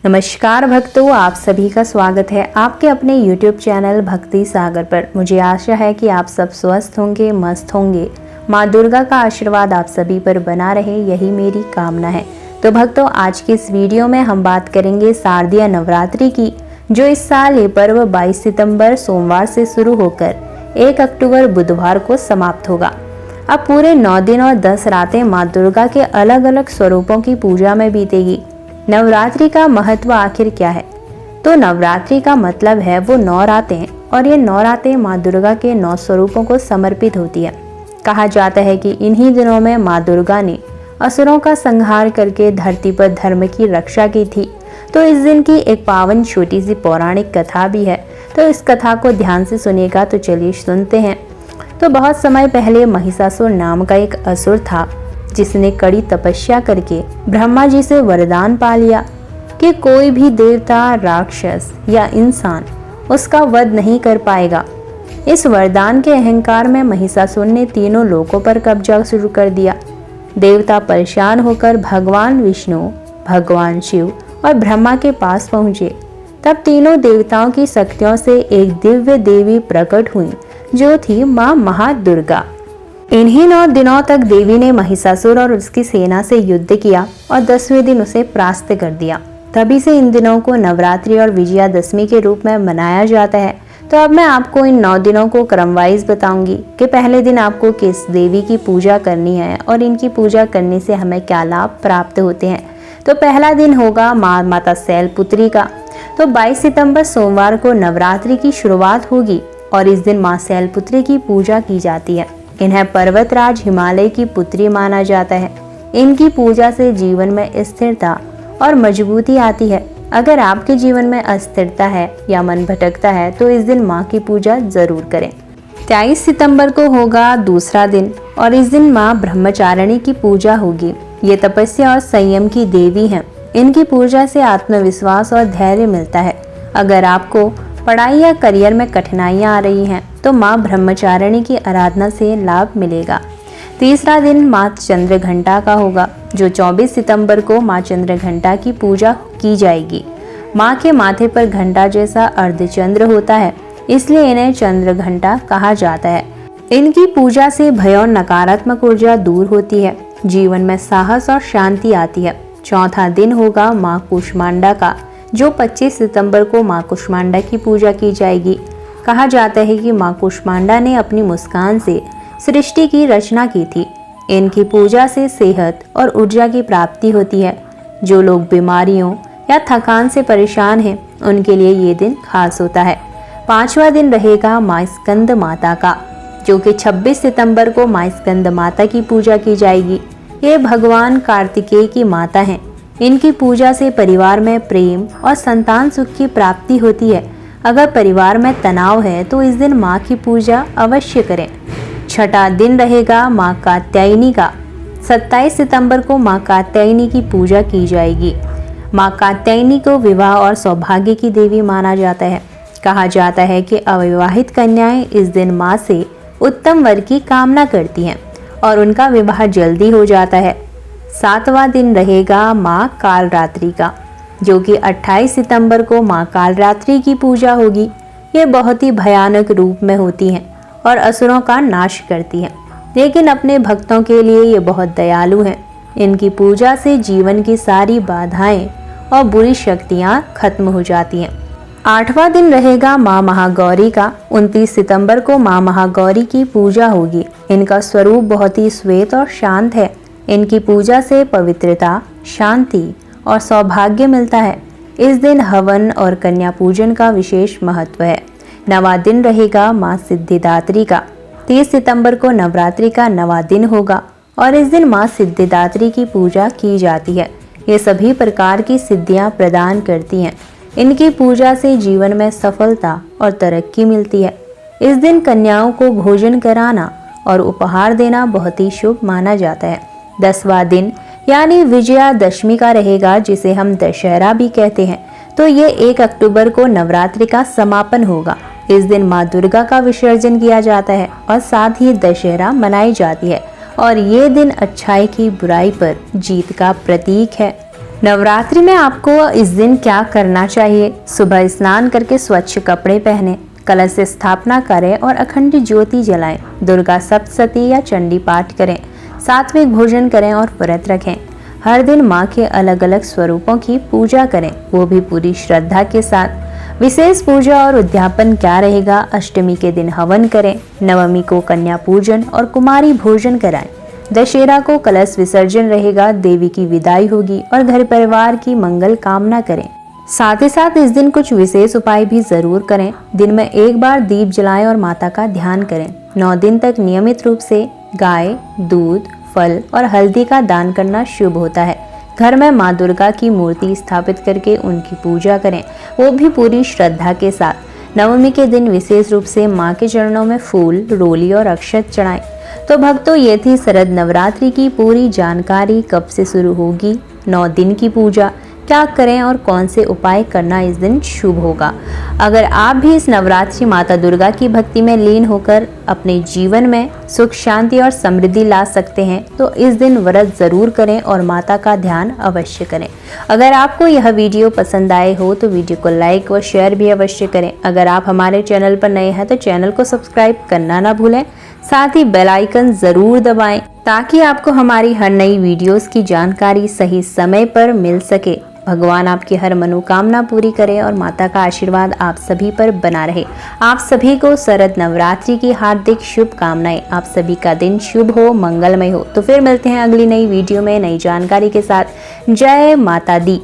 नमस्कार भक्तों, आप सभी का स्वागत है आपके अपने YouTube चैनल भक्ति सागर पर। मुझे आशा है कि आप सब स्वस्थ होंगे, मस्त होंगे। माँ दुर्गा का आशीर्वाद आप सभी पर बना रहे, यही मेरी कामना है। तो भक्तों, आज की इस वीडियो में हम बात करेंगे शारदीय नवरात्रि की, जो इस साल ये पर्व 22 सितंबर सोमवार से शुरू होकर 1 अक्टूबर बुधवार को समाप्त होगा। अब पूरे 9 दिन और 10 रातें माँ दुर्गा के अलग अलग स्वरूपों की पूजा में बीतेगी। नवरात्रि का महत्व आखिर क्या है? तो नवरात्रि का मतलब है वो 9 रातें, और ये 9 रातें माँ दुर्गा के 9 स्वरूपों को समर्पित होती है। कहा जाता है कि इन्हीं दिनों में माँ दुर्गा ने असुरों का संहार करके धरती पर धर्म की रक्षा की थी। तो इस दिन की एक पावन छोटी सी पौराणिक कथा भी है, तो इस कथा को ध्यान से सुनिएगा। तो चलिए सुनते हैं। तो बहुत समय पहले महिषासुर नाम का एक असुर था, जिसने कड़ी तपस्या करके ब्रह्मा जी से वरदान पा लिया कि कोई भी देवता, राक्षस या इंसान उसका वध नहीं कर पाएगा। इस वरदान के अहंकार में महिषासुर ने तीनों लोकों पर कब्जा शुरू कर दिया। देवता परेशान होकर भगवान विष्णु, भगवान शिव और ब्रह्मा के पास पहुंचे। तब तीनों देवताओं की शक्तियों से एक दिव्य देवी प्रकट हुई, जो थी माँ महादुर्गा। इन्हीं 9 दिनों तक देवी ने महिषासुर और उसकी सेना से युद्ध किया और 10वें दिन उसे परास्त कर दिया। तभी से इन दिनों को नवरात्रि और विजयादशमी के रूप में मनाया जाता है। तो अब मैं आपको इन 9 दिनों को क्रमवाइज बताऊंगी कि पहले दिन आपको किस देवी की पूजा करनी है और इनकी पूजा करने से हमें क्या लाभ प्राप्त होते हैं। तो पहला दिन होगा माता शैलपुत्री का। तो 22 सितंबर सोमवार को नवरात्रि की शुरुआत होगी और इस दिन माँ शैलपुत्री की पूजा की जाती है। इन्हें पर्वतराज हिमालय की पुत्री माना जाता है। इनकी पूजा से जीवन में स्थिरता और मजबूती आती है। अगर आपके जीवन में अस्थिरता है या मन भटकता है तो इस दिन माँ की पूजा जरूर करें। 23 सितंबर को होगा दूसरा दिन और इस दिन माँ ब्रह्मचारिणी की पूजा होगी। ये तपस्या और संयम की देवी हैं। इनकी पूजा से आत्मविश्वास और धैर्य मिलता है। अगर आपको पढ़ाई या करियर में कठिनाइयां आ रही हैं तो माँ ब्रह्मचारिणी की आराधना से लाभ मिलेगा। तीसरा दिन माँ चंद्रघंटा का होगा, जो 24 सितंबर को माँ चंद्रघंटा की पूजा की जाएगी। माँ के माथे पर घंटा जैसा अर्धचंद्र होता है, इसलिए इन्हें चंद्रघंटा कहा जाता है। इनकी पूजा से भय और नकारात्मक ऊर्जा दूर होती है। जीवन में साहस और शांति आती है। चौथा दिन होगा माँ कुष्मांडा का, जो 25 सितंबर को माँ कुष्मांडा की पूजा की जाएगी। कहा जाता है कि माँ कुष्मांडा ने अपनी मुस्कान से सृष्टि की रचना की थी। इनकी पूजा से सेहत और ऊर्जा की प्राप्ति होती है। जो लोग बीमारियों या थकान से परेशान हैं, उनके लिए ये दिन खास होता है। 5वां दिन रहेगा माँ स्कंद माता का, जो कि 26 सितंबर को माँ स्कंद माता की पूजा की जाएगी। ये भगवान कार्तिकेय की माता हैं। इनकी पूजा से परिवार में प्रेम और संतान सुख की प्राप्ति होती है। अगर परिवार में तनाव है तो इस दिन माँ की पूजा अवश्य करें। 6वां दिन रहेगा माँ कात्यायनी का। 27 सितंबर को माँ कात्यायनी की पूजा की जाएगी। माँ कात्यायनी को विवाह और सौभाग्य की देवी माना जाता है। कहा जाता है कि अविवाहित कन्याएं इस दिन माँ से उत्तम वर की कामना करती हैं और उनका विवाह जल्दी हो जाता है। 7वां दिन रहेगा माँ कालरात्रि का, जो कि 28 सितंबर को माँ कालरात्रि की पूजा होगी। ये बहुत ही भयानक रूप में होती हैं और असुरों का नाश करती हैं, लेकिन अपने भक्तों के लिए ये बहुत दयालु हैं। इनकी पूजा से जीवन की सारी बाधाएं और बुरी शक्तियां खत्म हो जाती हैं। 8वां दिन रहेगा माँ महागौरी का। 29 सितंबर को माँ महागौरी की पूजा होगी। इनका स्वरूप बहुत ही श्वेत और शांत है। इनकी पूजा से पवित्रता, शांति और सौभाग्य मिलता है। इस दिन हवन और कन्या पूजन का विशेष महत्व है। 9वां दिन रहेगा माँ सिद्धिदात्री का। 30 सितंबर को नवरात्रि का 9वां दिन होगा और इस दिन माँ सिद्धिदात्री की पूजा की जाती है। ये सभी प्रकार की सिद्धियां प्रदान करती हैं। इनकी पूजा से जीवन में सफलता और तरक्की मिलती है। इस दिन कन्याओं को भोजन कराना और उपहार देना बहुत ही शुभ माना जाता है। 10वां दिन यानी विजयादशमी का रहेगा, जिसे हम दशहरा भी कहते हैं। तो ये 1 अक्टूबर को नवरात्रि का समापन होगा। इस दिन माँ दुर्गा का विसर्जन किया जाता है और साथ ही दशहरा मनाई जाती है और ये दिन अच्छाई की बुराई पर जीत का प्रतीक है। नवरात्रि में आपको इस दिन क्या करना चाहिए? सुबह स्नान करके स्वच्छ कपड़े पहने, कलश स्थापना करें और अखंड ज्योति जलाएं। दुर्गा सप्तशती या चंडी पाठ करें, सात्विक भोजन करें और व्रत रखें। हर दिन माँ के अलग अलग स्वरूपों की पूजा करें, वो भी पूरी श्रद्धा के साथ। विशेष पूजा और उद्यापन क्या रहेगा? अष्टमी के दिन हवन करें, नवमी को कन्या पूजन और कुमारी भोजन कराएं। दशहरा को कलश विसर्जन रहेगा, देवी की विदाई होगी और घर परिवार की मंगल कामना करें। साथ ही साथ इस दिन कुछ विशेष उपाय भी जरूर करें। दिन में एक बार दीप जलाएं और माता का ध्यान करें। 9 दिन तक नियमित रूप से गाय, दूध, फल और हल्दी का दान करना शुभ होता है। घर में माँ दुर्गा की मूर्ति स्थापित करके उनकी पूजा करें, वो भी पूरी श्रद्धा के साथ। नवमी के दिन विशेष रूप से माँ के चरणों में फूल, रोली और अक्षत चढ़ाएं। तो भक्तों, ये थी शरद नवरात्रि की पूरी जानकारी। कब से शुरू होगी 9 दिन की पूजा, क्या करें और कौन से उपाय करना इस दिन शुभ होगा। अगर आप भी इस नवरात्रि माता दुर्गा की भक्ति में लीन होकर अपने जीवन में सुख, शांति और समृद्धि ला सकते हैं, तो इस दिन व्रत जरूर करें और माता का ध्यान अवश्य करें। अगर आपको यह वीडियो पसंद आए हो तो वीडियो को लाइक व शेयर भी अवश्य करें। अगर आप हमारे चैनल पर नए हैं तो चैनल को सब्सक्राइब करना ना भूलें, साथ ही बेल आइकन जरूर दबाएं ताकि आपको हमारी हर नई वीडियोस की जानकारी सही समय पर मिल सके। भगवान आपकी हर मनोकामना पूरी करे और माता का आशीर्वाद आप सभी पर बना रहे। आप सभी को शरद नवरात्रि की हार्दिक शुभकामनाएं। आप सभी का दिन शुभ हो, मंगलमय हो। तो फिर मिलते हैं अगली नई वीडियो में नई जानकारी के साथ। जय माता दी।